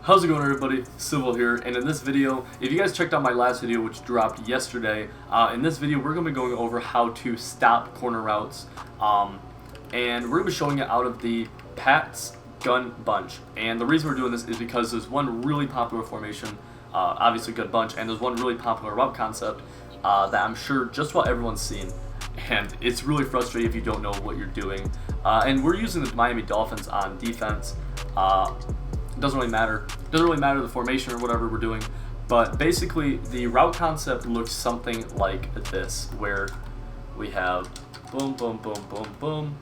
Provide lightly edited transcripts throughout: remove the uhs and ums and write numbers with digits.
How's it going, everybody? Civil here, and in this video, if you guys checked out my last video which dropped yesterday, in this video we're going to be going over how to stop corner routes, and we're going to be showing it out of the Pat's Gun Bunch. And the reason we're doing this is because there's one really popular formation, obviously Gun Bunch, and there's one really popular route concept that I'm sure just about everyone's seen, and it's really frustrating if you don't know what you're doing. And we're using the Miami Dolphins on defense. It doesn't really matter. It doesn't really matter the formation or whatever we're doing, but basically the route concept looks something like this, where we have boom, boom, boom, boom, boom.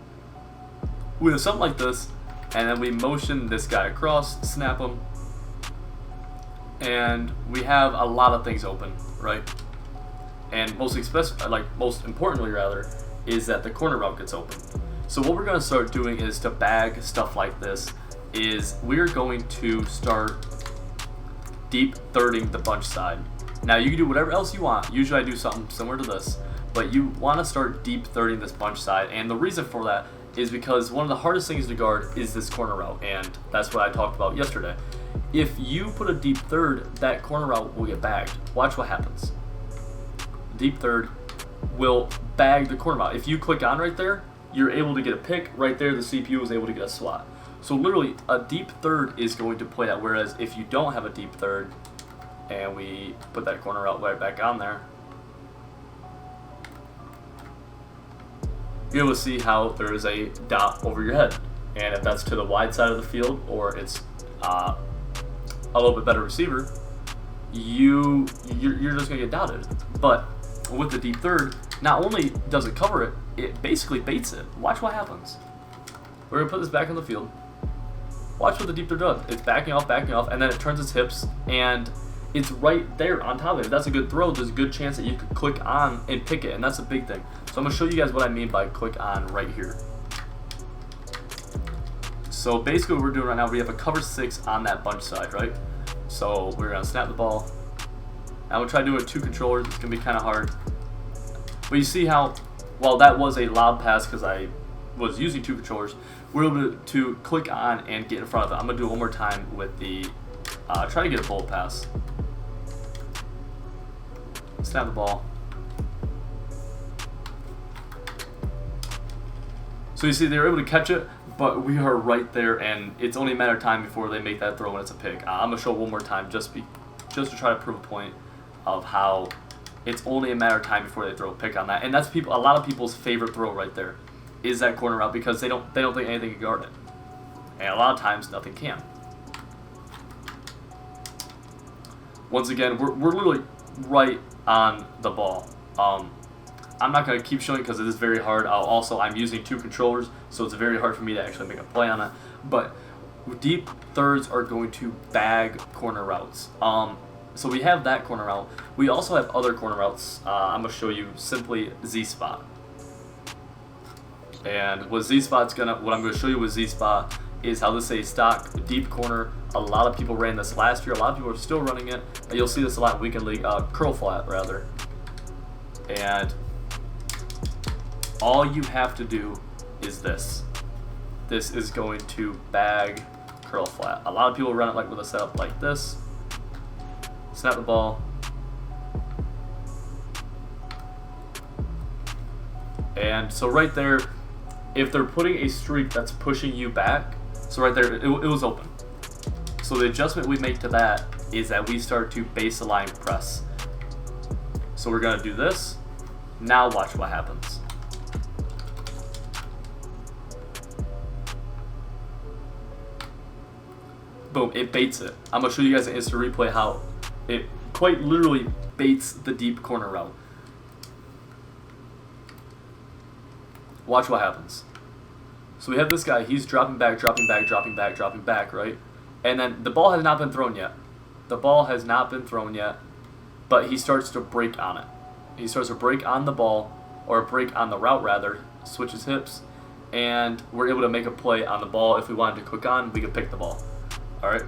We have something like this, and then we motion this guy across, snap him, and we have a lot of things open, right? And most importantly rather, is that the corner route gets open. So what we're going to start doing is to bag stuff like this. We're going to start deep thirding the bunch side. Now you can do whatever else you want. Usually I do something similar to this, but you want to start deep thirding this bunch side, and the reason for that is because one of the hardest things to guard is this corner route, and that's what I talked about yesterday. If you put a deep third, that corner route will get bagged. Watch what happens. Deep third will bag the corner route. If you click on right there, you're able to get a pick. Right there, the CPU is able to get a swat. So literally, a deep third is going to play that, whereas if you don't have a deep third, and we put that corner route right back on there, you're able to see how there is a dot over your head. And if that's to the wide side of the field, or it's a little bit better receiver, you're just going to get dotted. But with the deep third, not only does it cover it, it basically baits it. Watch what happens. We're going to put this back on the field. Watch what the deep third does. It's backing off, and then it turns its hips, and it's right there on top of it. If that's a good throw, there's a good chance that you could click on and pick it, and that's a big thing. So I'm going to show you guys what I mean by click on right here. So basically what we're doing right now, we have a cover 6 on that bunch side, right? So we're going to snap the ball. I'm going to try to do it with 2 controllers. It's going to be kind of hard. But you see how, while that was a loud pass because I was using 2 controllers, we're able to click on and get in front of it. I'm going to do it one more time with the, try to get a bullet pass. Snap the ball. So you see they were able to catch it, but we are right there, and it's only a matter of time before they make that throw when it's a pick. I'm going to show it one more time just to try to prove a point of how it's only a matter of time before they throw a pick on that. And that's a lot of people's favorite throw right there, is that corner route, because they don't think anything can guard it. And a lot of times nothing can. Once again, we're literally right on the ball. I'm not going to keep showing it because it is very hard. I'm using 2 controllers, so it's very hard for me to actually make a play on it. But deep thirds are going to bag corner routes. So we have that corner route. We also have other corner routes. I'm going to show you simply Z-spot. And what I'm going to show you with Z-spot is how this is a stock deep corner. A lot of people ran this last year. A lot of people are still running it. You'll see this a lot in weekend league, curl flat rather. And all you have to do is this. This is going to bag curl flat. A lot of people run it with a setup like this. Snap the ball. And so right there, if they're putting a streak that's pushing you back, so right there, it was open. So the adjustment we make to that is that we start to baseline press. So we're going to do this. Now watch what happens. Boom, it baits it. I'm going to show you guys an instant replay how it quite literally baits the deep corner route. Watch what happens. So we have this guy, he's dropping back, right? And then the ball has not been thrown yet. But he starts to break on it. He starts to break on the ball, or break on the route rather, switches hips, and we're able to make a play on the ball. If we wanted to click on, we could pick the ball. Alright?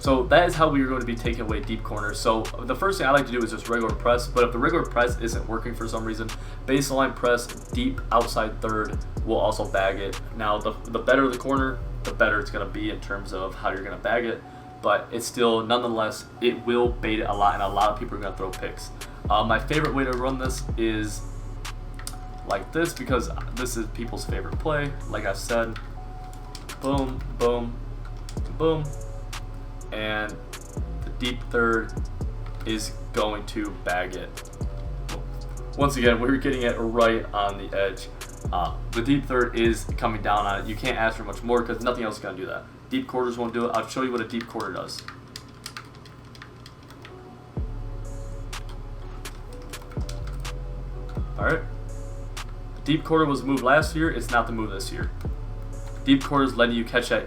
So that is how we are going to be taking away deep corners. So the first thing I like to do is just regular press, but if the regular press isn't working for some reason, baseline press, deep outside third will also bag it. Now the better the corner, the better it's going to be in terms of how you're going to bag it. but it's still, nonetheless, it will bait it a lot, and a lot of people are going to throw picks. My favorite way to run this is like this, because this is people's favorite play. Like I said, boom, boom, boom, and the deep third is going to bag it. Once again, we're getting it right on the edge. The deep third is coming down on it. You can't ask for much more because nothing else is going to do that. Deep quarters won't do it. I'll show you what a deep quarter does. Alright. The deep quarter was the move last year. It's not the move this year. Deep quarter is letting you catch that.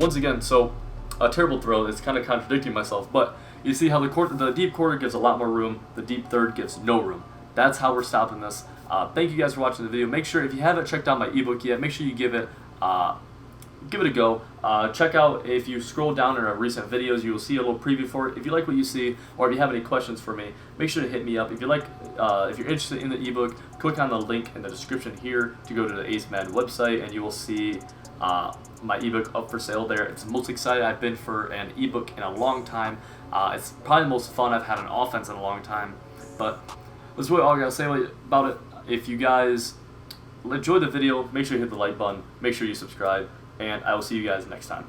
Once again, so a terrible throw. It's kind of contradicting myself, but you see how the deep quarter gives a lot more room. The deep third gives no room. That's how we're stopping this. Thank you guys for watching the video. Make sure, if you haven't checked out my ebook yet, make sure you give it a go. Check out, if you scroll down in our recent videos, you will see a little preview for it. If you like what you see, or if you have any questions for me, make sure to hit me up. If you're interested in the ebook, click on the link in the description here to go to the Ace Madden website, and you will see my ebook up for sale there. It's the most excited I've been for an ebook in a long time. It's probably the most fun I've had on offense in a long time. But that's really all I gotta say about it. If you guys enjoyed the video, make sure you hit the like button, make sure you subscribe, and I will see you guys next time.